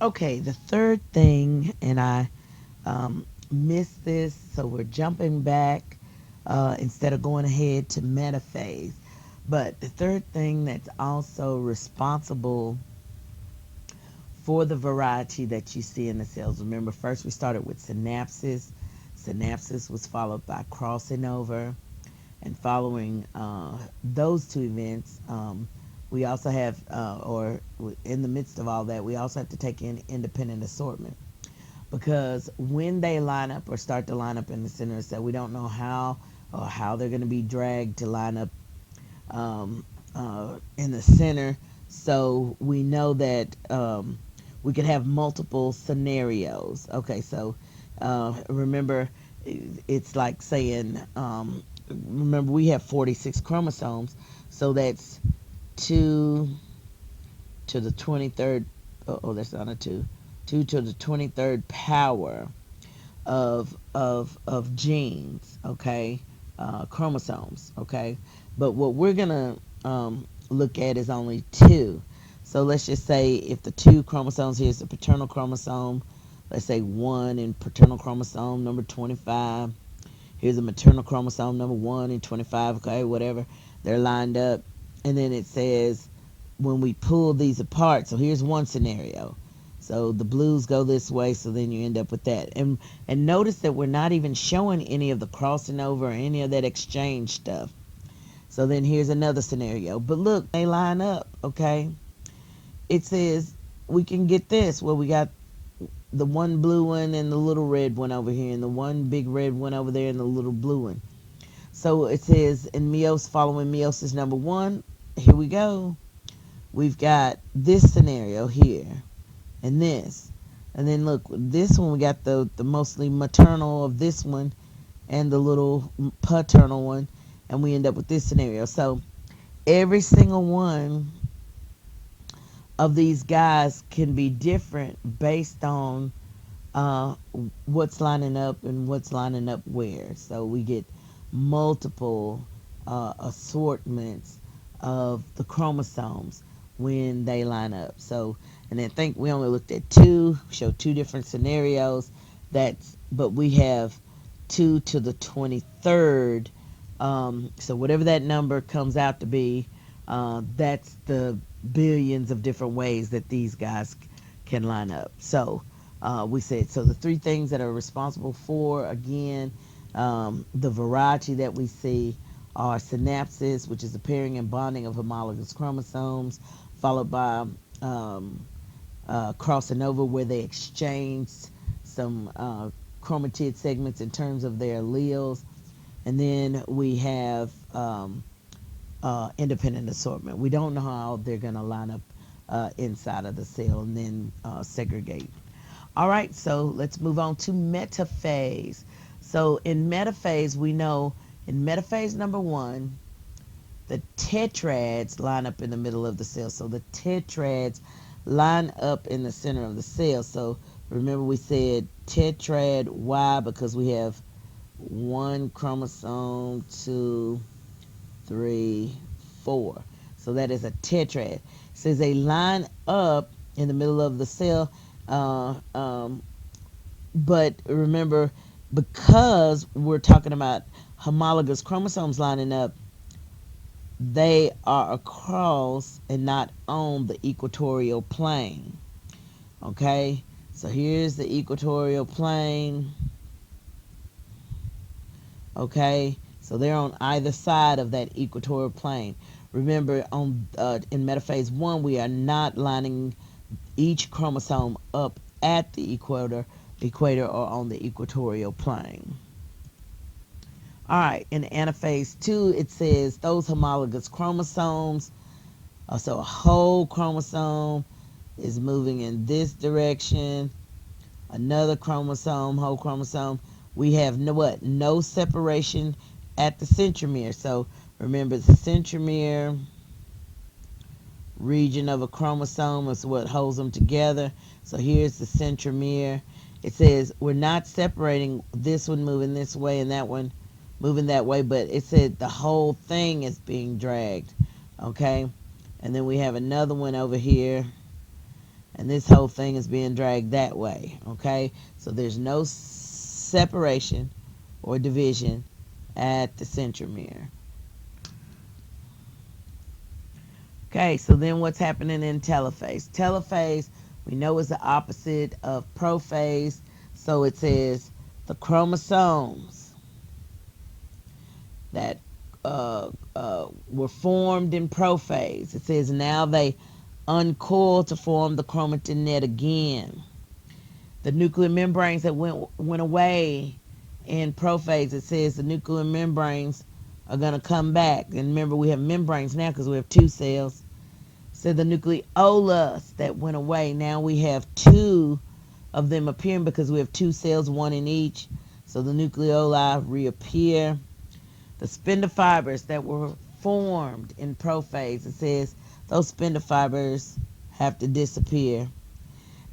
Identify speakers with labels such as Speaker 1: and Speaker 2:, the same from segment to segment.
Speaker 1: Okay, the third thing, and I missed this, so we're jumping back instead of going ahead to metaphase. But the third thing that's also responsible for the variety that you see in the cells. Remember, first we started with synapses. Synapses was followed by crossing over. And following those two events, we also have, or in the midst of all that, we also have to take in independent assortment. Because when they line up or start to line up in the center of the cell, we don't know how or how they're going to be dragged to line up in the center. So we know that we could have multiple scenarios. Okay, so remember, it's like saying, remember, we have 46 chromosomes, so that's 2 to the 23rd. Oh, that's not a 2. 2 to the 23rd power of genes, okay, chromosomes, okay. But what we're gonna look at is only two. So let's just say if the two chromosomes, here's the paternal chromosome. Let's say one in paternal chromosome number 25. Here's a maternal chromosome number 1 and 25. Okay, whatever. They're lined up, and then it says when we pull these apart. So here's one scenario. So the blues go this way, so then you end up with that. And notice that we're not even showing any of the crossing over or any of that exchange stuff. So then here's another scenario. But look, they line up, okay? It says we can get this. Well, we got the one blue one and the little red one over here, and the one big red one over there, and the little blue one. So it says in meiosis, following meiosis number 1, here we go. We've got this scenario here and this. And then look, this one we got the mostly maternal of this one and the little paternal one, and we end up with this scenario. So every single one of these guys can be different based on uh, what's lining up and what's lining up where. So we get multiple assortments of the chromosomes when they line up. So, and I think we only looked at two, showed two different scenarios. But we have 2 to the 23rd. So whatever that number comes out to be, that's the billions of different ways that these guys can line up. So we said, so the three things that are responsible for, again, the variety that we see are synapses, which is the pairing and bonding of homologous chromosomes, followed by crossing over, where they exchange some chromatid segments in terms of their alleles. And then we have independent assortment. We don't know how they're going to line up inside of the cell and then segregate. All right, so let's move on to metaphase. So in metaphase, we know in metaphase number 1, the tetrads line up in the middle of the cell. So the tetrads line up in the center of the cell. So remember we said tetrad, why? Because we have one chromosome, 2, 3, 4. So that is a tetrad. It says they line up in the middle of the cell. But remember, because we're talking about homologous chromosomes lining up, they are across and not on the equatorial plane. Okay? So here's the equatorial plane. Okay? So they're on either side of that equatorial plane. Remember, on in metaphase 1, we are not lining each chromosome up at the equator or on the equatorial plane. All right, in anaphase 2, it says those homologous chromosomes, so a whole chromosome is moving in this direction, another chromosome, whole chromosome. We have no what? No separation at the centromere. So remember, the centromere region of a chromosome is what holds them together. So here's the centromere. It says we're not separating this one moving this way and that one moving that way, but it said the whole thing is being dragged. Okay? And then we have another one over here. and this whole thing is being dragged that way. Okay, so there's no separation or division at the centromere. Okay, so then what's happening in telophase? Telophase, we know, is the opposite of prophase. So it says the chromosomes that were formed in prophase. It says now they uncoil to form the chromatin net again. The nuclear membranes that went away in prophase, it says the nuclear membranes are going to come back. And remember, we have membranes now because we have two cells. So the nucleolus that went away, now we have two of them appearing because we have two cells, one in each. So the nucleoli reappear. The spindle fibers that were formed in prophase, it says those spindle fibers have to disappear.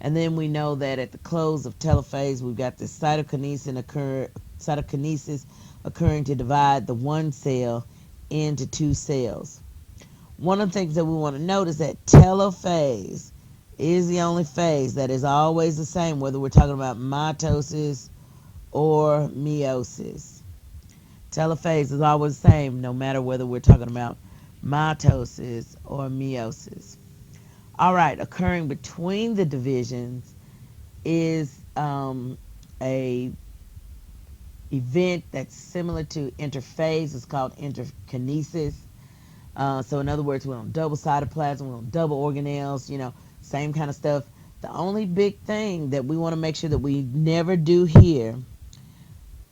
Speaker 1: And then we know that at the close of telophase, we've got this cytokinesis occurring to divide the one cell into two cells. One of the things that we want to note is that telophase is the only phase that is always the same, whether we're talking about mitosis or meiosis. Telophase is always the same, no matter whether we're talking about mitosis or meiosis. All right, occurring between the divisions is a event that's similar to interphase. It's called interkinesis. So in other words, we don't double cytoplasm, we don't double organelles, same kind of stuff. The only big thing that we want to make sure that we never do here,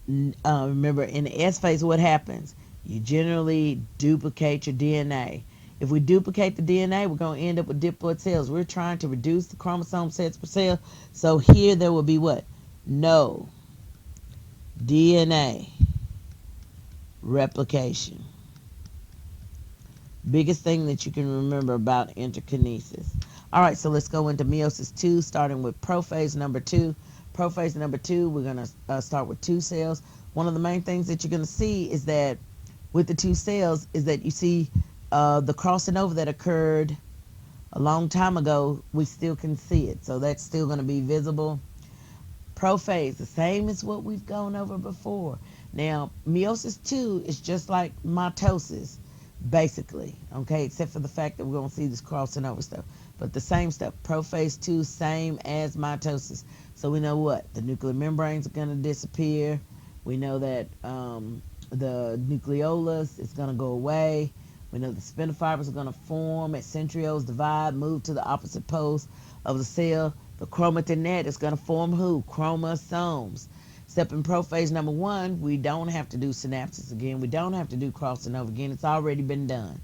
Speaker 1: remember in the S phase, what happens? You generally duplicate your DNA. If we duplicate the DNA, we're going to end up with diploid cells. We're trying to reduce the chromosome sets per cell. So here there will be what? No DNA replication. Biggest thing that you can remember about interkinesis. All right, so let's go into meiosis 2, starting with prophase number 2. Prophase number 2, we're going to start with two cells. One of the main things that you're going to see is that with the two cells is that you see the crossing over that occurred a long time ago. We still can see it, so that's still going to be visible. Prophase, the same as what we've gone over before. Now, meiosis 2 is just like mitosis, basically, okay, except for the fact that we're going to see this crossing over stuff. But the same stuff. Prophase 2, same as mitosis. So we know what? The nuclear membranes are going to disappear. We know that the nucleolus is going to go away. We know the spindle fibers are going to form at centrioles, divide, move to the opposite poles of the cell. The chromatin net is going to form who? Chromosomes. Step in prophase number 1, we don't have to do synapses again. We don't have to do crossing over again. It's already been done.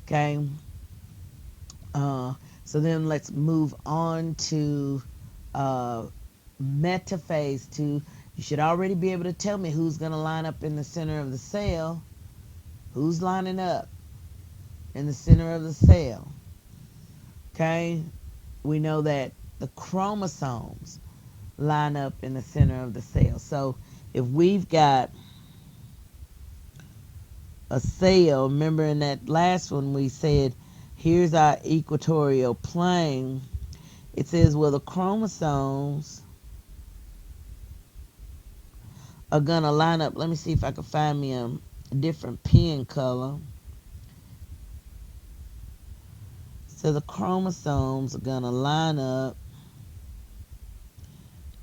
Speaker 1: Okay? So then let's move on to metaphase 2. You should already be able to tell me who's going to line up in the center of the cell. Who's lining up in the center of the cell? Okay? We know that the chromosomes line up in the center of the cell. So if we've got a cell, remember in that last one we said, here's our equatorial plane. It says, well, the chromosomes are going to line up. Let me see if I can find me a different pen color. So the chromosomes are going to line up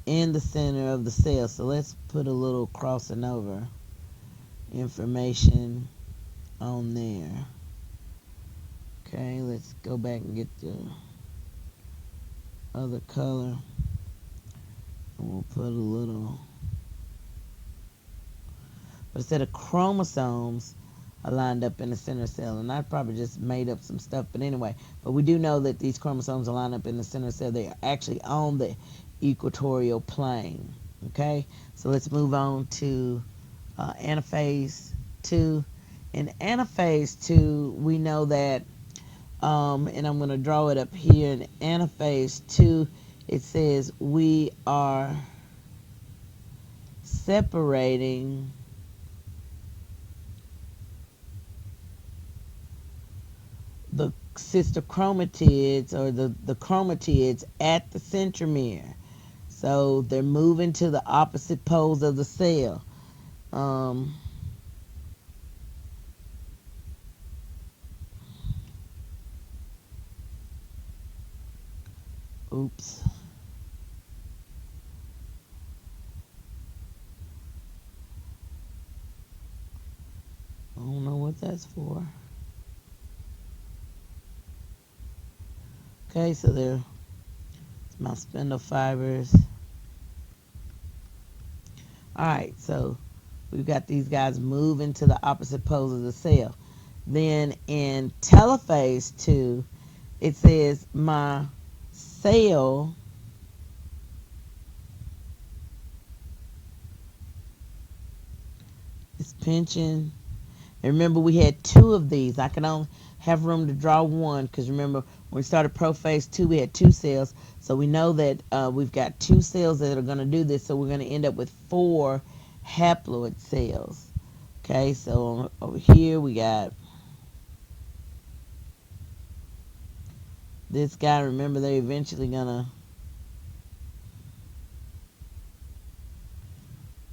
Speaker 1: in the center of the cell. So let's put a little crossing over information on there. Okay, let's go back and get the other color. And we'll put a little. But instead of chromosomes are lined up in the center cell, and I probably just made up some stuff, but anyway, but we do know that these chromosomes are lined up in the center cell. They are actually on the equatorial plane. Okay, so let's move on to anaphase 2. In anaphase 2, we know that, and I'm going to draw it up here. In anaphase 2, it says we are separating the sister chromatids or the chromatids at the centromere. So they're moving to the opposite poles of the cell. Um, oops. I don't know what that's for. Okay, so there, it's my spindle fibers. All right, so we've got these guys moving to the opposite poles of the cell. Then in telophase 2, it says my cell is pinching. And remember, we had 2 of these. I can only have room to draw 1 because remember, when we started prophase 2, we had 2 cells. So we know that we've got 2 cells that are going to do this. So we're going to end up with 4 haploid cells. Okay, so over here we got this guy. Remember, they're eventually going to...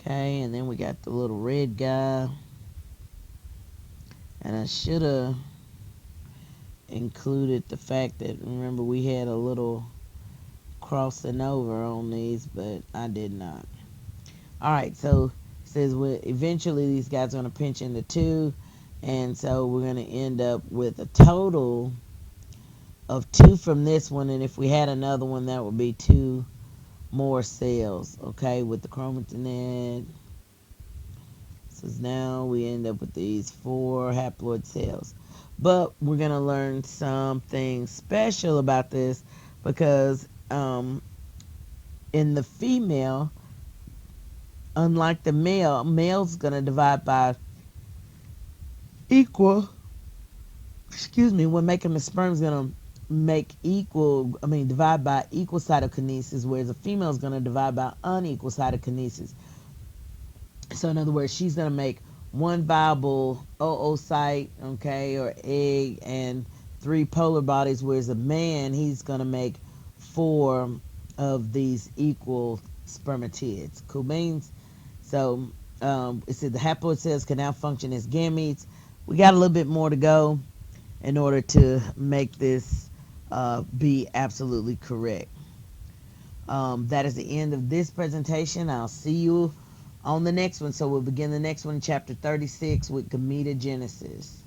Speaker 1: Okay, and then we got the little red guy. And I should have included the fact that, remember, we had a little crossing over on these, but I did not. Alright, so it says eventually these guys are going to pinch into 2, and so we're going to end up with a total of 2 from this one, and if we had another one, that would be 2 more cells, okay, with the chromatin. So now we end up with these 4 haploid cells. But we're going to learn something special about this because in the female, unlike the male, male's going to divide by equal, when making the sperm's going to divide by equal cytokinesis, whereas a female is going to divide by unequal cytokinesis. So in other words, she's going to make 1 viable oocyte, okay, or egg, and 3 polar bodies, whereas a man, he's going to make 4 of these equal spermatids. Cool beans? So it said the haploid cells can now function as gametes. We got a little bit more to go in order to make this be absolutely correct. That is the end of this presentation. I'll see you on the next one. So we'll begin the next one, chapter 36, with gametogenesis.